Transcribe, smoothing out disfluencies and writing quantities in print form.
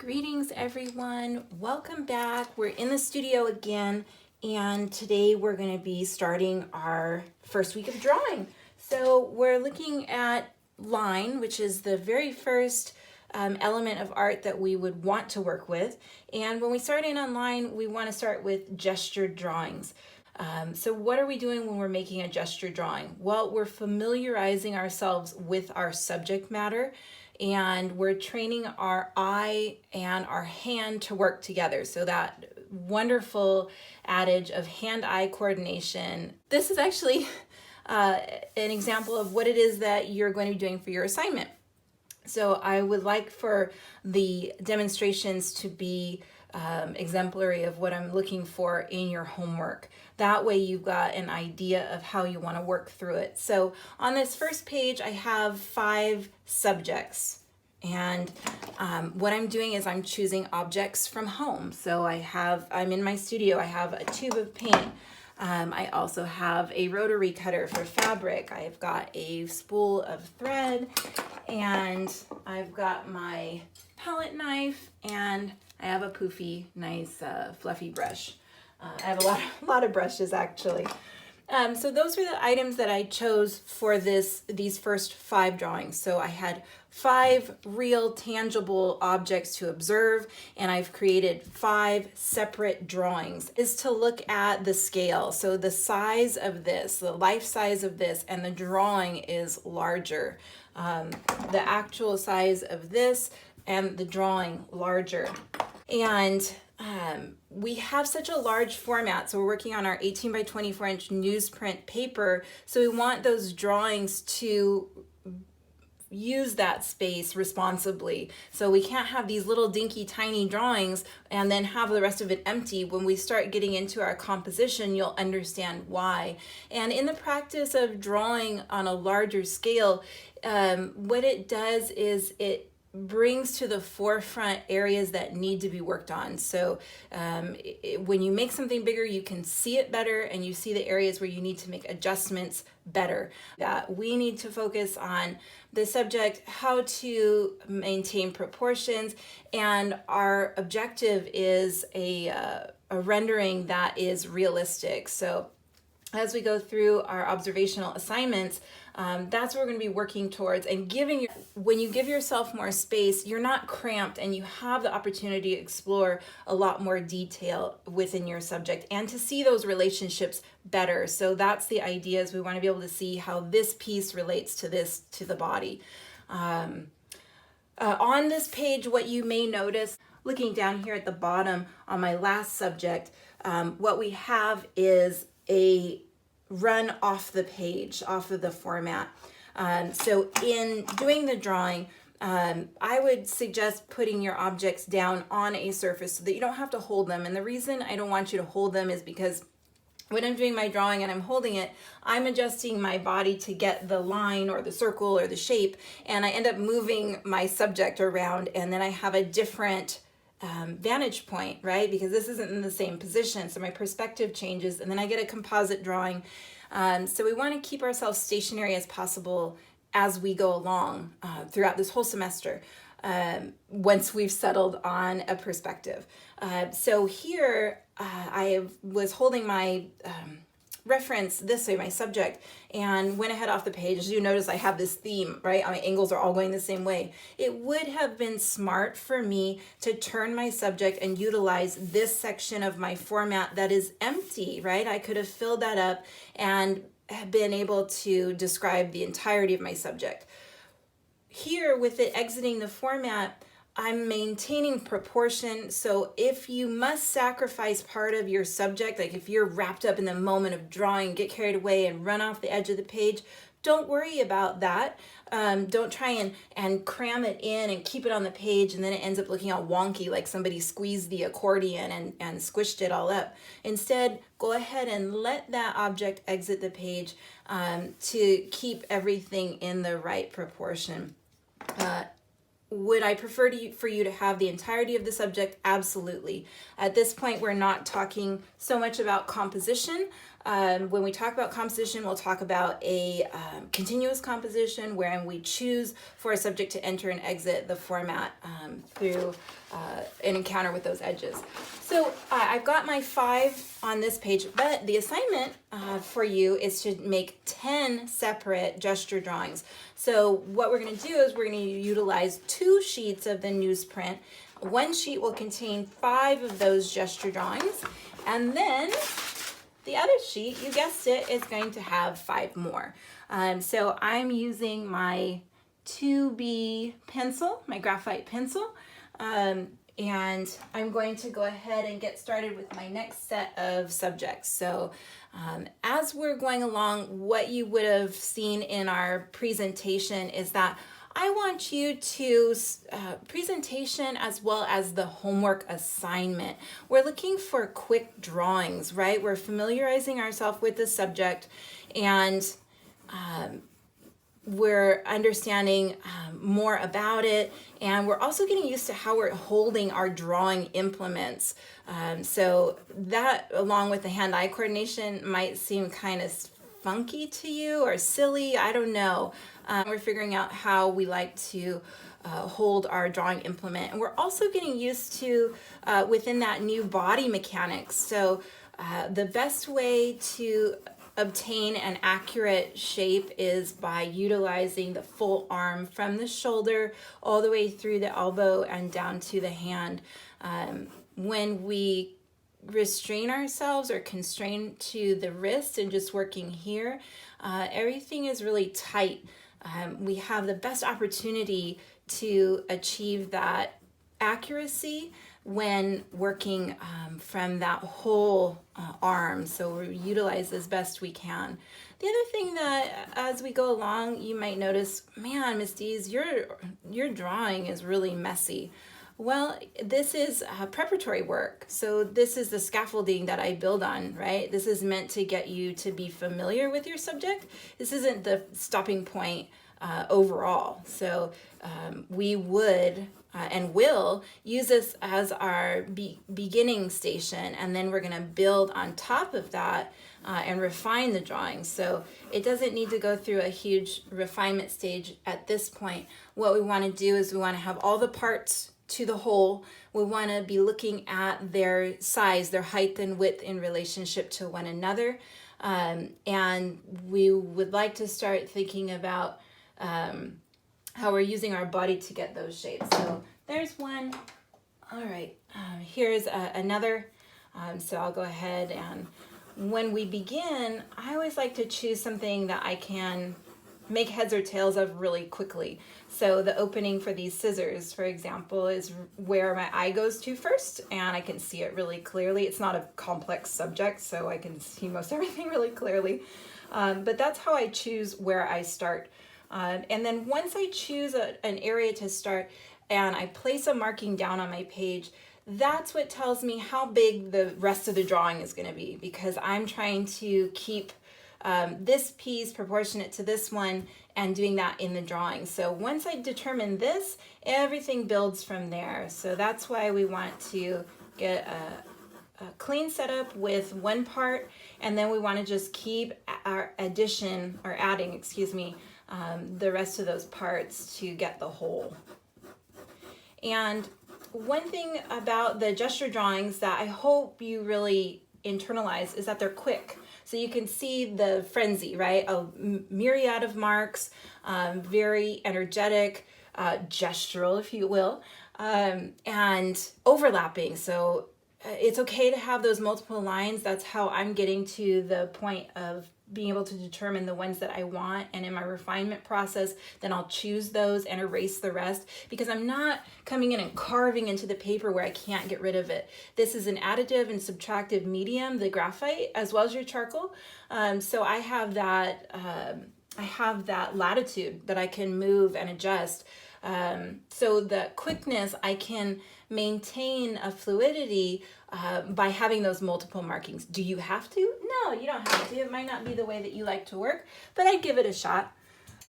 Greetings everyone, welcome back. We're in the studio again and today we're going to be starting our first week of drawing. So we're looking at line, which is the very first element of art that we would want to work with. And when we start in on line, we want to start with gestured drawings. So what are we doing when we're making a gesture drawing? Well, we're familiarizing ourselves with our subject matter and we're training our eye and our hand to work together. So that wonderful adage of hand-eye coordination. This is actually an example of what it is that you're going to be doing for your assignment. So I would like for the demonstrations to be exemplary of what I'm looking for in your homework. That way you've got an idea of how you want to work through it. So on this first page, I have 5 subjects. And what I'm doing is I'm choosing objects from home. So I'm in my studio, I have a tube of paint. I also have a rotary cutter for fabric. I've got a spool of thread and I've got my palette knife and I have a poofy, nice, fluffy brush. I have a lot of brushes actually. So those were the items that I chose for these first 5 drawings. So I had 5 real tangible objects to observe, and I've created 5 separate drawings. Is to look at the scale. So the size of this, the life size of this, and the drawing is larger. The actual size of this and the drawing larger. And we have such a large format, so we're working on our 18 by 24 inch newsprint paper, so we want those drawings to use that space responsibly. So we can't have these little dinky tiny drawings and then have the rest of it empty. When we start getting into our composition, you'll understand why. And in the practice of drawing on a larger scale, what it does is it brings to the forefront areas that need to be worked on. So when you make something bigger, you can see it better and you see the areas where you need to make adjustments better. That we need to focus on the subject, how to maintain proportions, and our objective is a rendering that is realistic. So as we go through our observational assignments, that's what we're going to be working towards. And when you give yourself more space, you're not cramped and you have the opportunity to explore a lot more detail within your subject and to see those relationships better. So that's the idea, is we want to be able to see how this piece relates to the body. On this page, what you may notice, looking down here at the bottom on my last subject, what we have is a run off the page, off of the format. So in doing the drawing, I would suggest putting your objects down on a surface so that you don't have to hold them. And the reason I don't want you to hold them is because when I'm doing my drawing and I'm holding it, I'm adjusting my body to get the line or the circle or the shape, and I end up moving my subject around, and then I have a different vantage point, right? Because this isn't in the same position. So my perspective changes and then I get a composite drawing. So we want to keep ourselves stationary as possible as we go along throughout this whole semester, once we've settled on a perspective. So here I was holding my reference this way, my subject, and went ahead off the page. As you notice, I have this theme, right? My angles are all going the same way. It would have been smart for me to turn my subject and utilize this section of my format that is empty, right? I could have filled that up and have been able to describe the entirety of my subject. Here, with it exiting the format, I'm maintaining proportion. So if you must sacrifice part of your subject, like if you're wrapped up in the moment of drawing, get carried away and run off the edge of the page, don't worry about that. Don't try and cram it in and keep it on the page and then it ends up looking all wonky, like somebody squeezed the accordion and squished it all up. Instead, go ahead and let that object exit the page to keep everything in the right proportion. Would I prefer for you to have the entirety of the subject? Absolutely. At this point, we're not talking so much about composition. When we talk about composition, we'll talk about a continuous composition wherein we choose for a subject to enter and exit the format through an encounter with those edges. So I've got my 5 on this page, but the assignment for you is to make 10 separate gesture drawings. So what we're going to do is we're going to utilize 2 sheets of the newsprint. One sheet will contain 5 of those gesture drawings, and then the other sheet, you guessed it, is going to have 5 more. So I'm using my 2B pencil, my graphite pencil, and I'm going to go ahead and get started with my next set of subjects. So as we're going along, what you would have seen in our presentation is that I want you to, presentation as well as the homework assignment. We're looking for quick drawings, right? We're familiarizing ourselves with the subject, and we're understanding more about it, and we're also getting used to how we're holding our drawing implements. So that, along with the hand-eye coordination, might seem kind of funky to you or silly, I don't know. We're figuring out how we like to hold our drawing implement, and we're also getting used to within that new body mechanics. So the best way to obtain an accurate shape is by utilizing the full arm from the shoulder all the way through the elbow and down to the hand. When we restrain ourselves or constrain to the wrist and just working here, everything is really tight. We have the best opportunity to achieve that accuracy when working from that whole arm. So we utilize as best we can. The other thing that as we go along, you might notice, man, Miss Dees, your drawing is really messy. Well, this is preparatory work. So this is the scaffolding that I build on, right? This is meant to get you to be familiar with your subject. This isn't the stopping point overall. So we would and will use this as our beginning station, and then we're going to build on top of that and refine the drawing. So it doesn't need to go through a huge refinement stage at this point. What we want to do is we want to have all the parts to the whole. We want to be looking at their size, their height and width in relationship to one another. And we would like to start thinking about how we're using our body to get those shapes. So there's one. All right, here's another. So I'll go ahead, and when we begin, I always like to choose something that I can make heads or tails of really quickly. So the opening for these scissors, for example, is where my eye goes to first, and I can see it really clearly. It's not a complex subject, so I can see most everything really clearly. But that's how I choose where I start. And then once I choose an area to start and I place a marking down on my page, that's what tells me how big the rest of the drawing is going to be, because I'm trying to keep this piece proportionate to this one and doing that in the drawing. So once I determine this, everything builds from there. So that's why we want to get a clean setup with one part, and then we want to just keep our adding, the rest of those parts to get the whole. And one thing about the gesture drawings that I hope you really internalize is that they're quick. So you can see the frenzy, right? A myriad of marks, very energetic, gestural, if you will, and overlapping. So it's okay to have those multiple lines. That's how I'm getting to the point of being able to determine the ones that I want, and in my refinement process, then I'll choose those and erase the rest, because I'm not coming in and carving into the paper where I can't get rid of it. This is an additive and subtractive medium, the graphite, as well as your charcoal. So I have that latitude that I can move and adjust. So the quickness, I can maintain a fluidity by having those multiple markings. Do you have to? No, you don't have to. It might not be the way that you like to work, but I'd give it a shot.